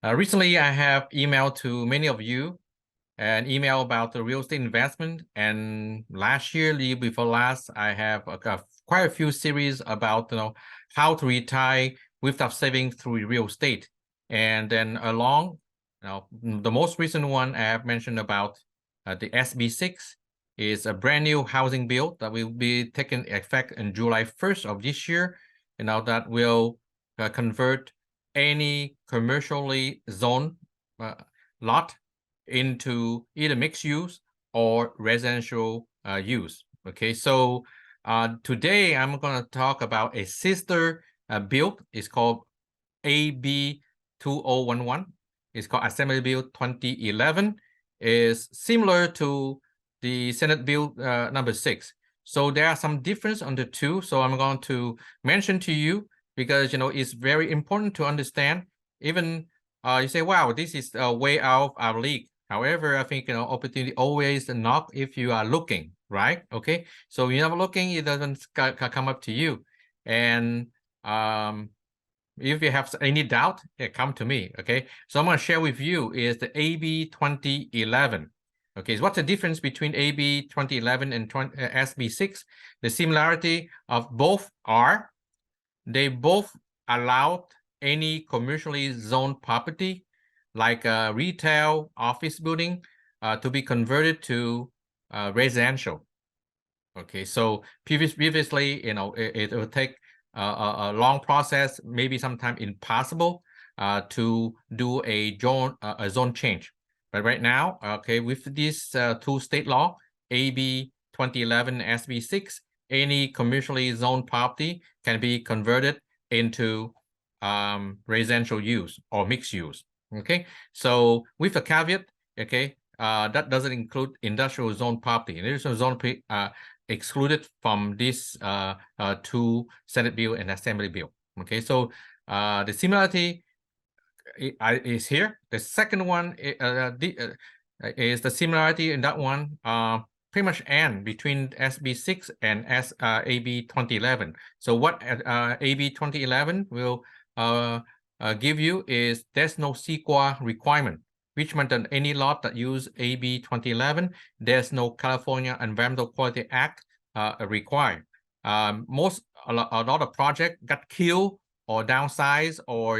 Recently, I have emailed to many of you an email about the real estate investment. And last year, the year before last, I have quite a few series about how to retire without saving through real estate. And then the most recent one I have mentioned about the SB-6 is a brand new housing bill that will be taking effect in July 1st of this year. That will convert any commercially zoned lot into either mixed use or residential use. Okay, so today I'm going to talk about a sister bill. It's called AB 2011. It's called Assembly Bill 2011. Is similar to the Senate Bill number 6. So there are some difference on the two. So I'm going to mention to you because it's very important to understand. Even you say, wow, this is way out of our league. However, I think opportunity always knock if you are looking, right? Okay, so you're not looking, it doesn't come up to you. And if you have any doubt, come to me. Okay, so I'm going to share with you is the AB 2011. Okay, so what's the difference between AB 2011 and SB6? The similarity of both are they both allowed any commercially zoned property like a retail office building to be converted to residential. Okay, so previously, it will take a long process, maybe sometimes impossible to do a zone change. But right now, okay, with this two state law, AB 2011 SB6, any commercially zoned property can be converted into residential use or mixed use. Okay, so with a caveat, okay, that doesn't include industrial zone property. Industrial zone excluded from this two Senate bill and Assembly bill. Okay, so the similarity is here. The second one is the similarity in that one pretty much end between SB6 and AB 2011. So what AB 2011 will give you is there's no CEQA requirement, which meant that any lot that use AB 2011, there's no California Environmental Quality Act required. A lot of projects got killed or downsized or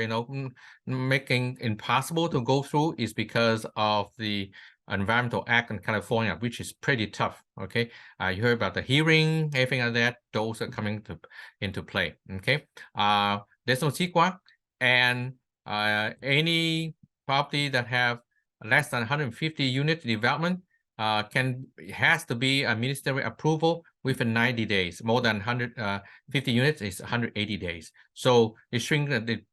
making impossible to go through is because of the Environmental Act in California, which is pretty tough. Okay, you heard about the hearing, everything like that. Those are coming into play. Okay, there's no CEQA, and any property that have less than 150 unit development has to be a ministerial approval within 90 days. More than 150 units is 180 days. So it shrinks the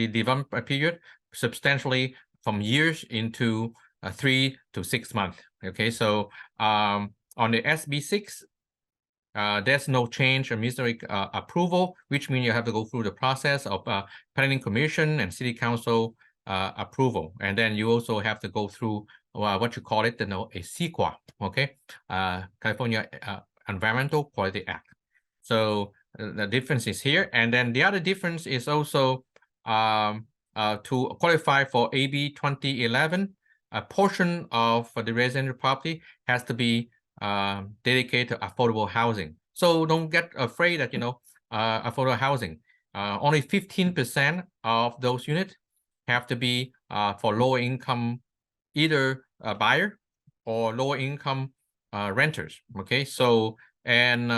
development period substantially from years into 3 to 6 months. Okay, so on the SB6, there's no change or ministerial approval, which means you have to go through the process of planning commission and city council approval, and then you also have to go through what you call it, a CEQA, okay, California Environmental Quality Act. So the difference is here, and then the other difference is also to qualify for AB 2011, a portion of the residential property has to be dedicated to affordable housing. So don't get afraid that affordable housing. Only 15% of those units have to be for lower income, either a buyer or lower income renters. Okay, so and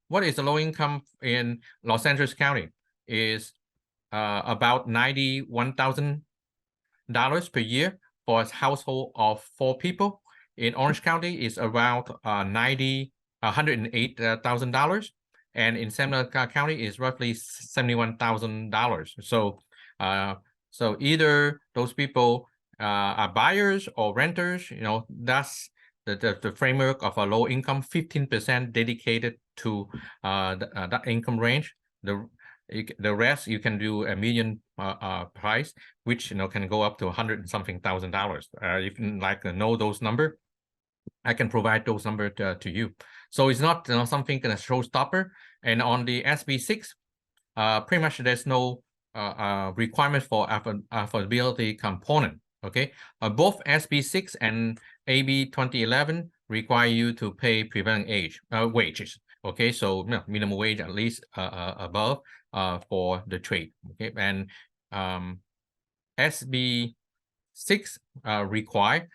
what is the low income in Los Angeles County is about $91,000 per year for a household of 4 people. In Orange County is around $108,000, and in Santa County is roughly $71,000. So so either those people are buyers or renters. That's the framework of a low income, 15% dedicated to that income range. The rest you can do a median price, which can go up to $100,000. If you know those numbers, I can provide those numbers to you. So it's not something a showstopper. And on the SB6, pretty much there's no requirement for affordability component. Okay, both SB-6 and AB 2011 require you to pay prevailing wages. Okay, so minimum wage at least above for the trade. Okay, and SB-6 require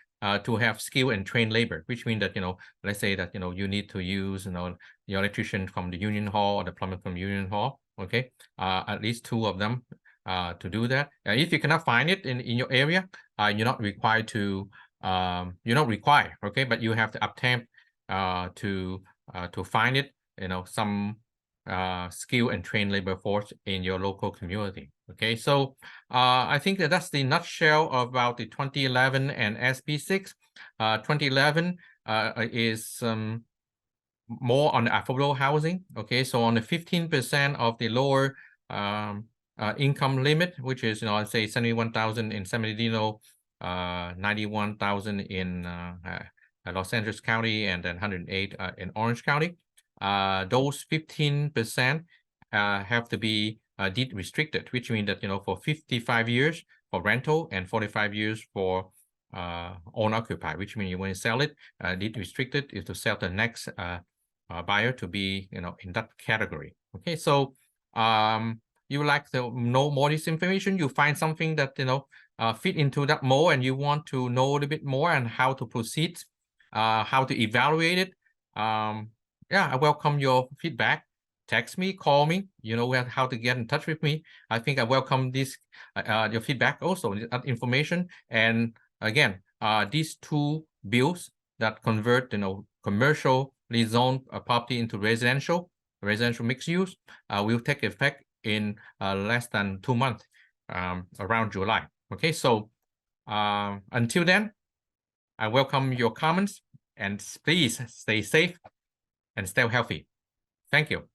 to have skill and trained labor, which means that let's say that you need to use the electrician from the union hall or the plumber from union hall. Okay, at least 2 of them to do that. If you cannot find it in your area, you're not required to okay, but you have to attempt to find it, some skill and trained labor force in your local community. Okay, so I think that's the nutshell about the 2011 and SB-6. 2011 is more on the affordable housing. Okay, so on the 15% of the lower income limit, which is I'd say 71,000 in San Bernardino, 91,000 in Los Angeles County, and then 108 in Orange County. Those 15% have to be deed restricted, which means that for 55 years for rental and 45 years for own occupy, which means you want to sell it, deed restricted is to sell the next buyer to be in that category. Okay, so you would like to know more this information, you find something that fit into that mold, and you want to know a little bit more on how to proceed, how to evaluate it. Yeah, I welcome your feedback. Text me, call me, how to get in touch with me. I think I welcome this your feedback also, information. And again, these 2 bills that convert commercially zoned property into residential mixed use will take effect in less than 2 months, around July. Okay, so until then, I welcome your comments, and please stay safe and stay healthy. Thank you.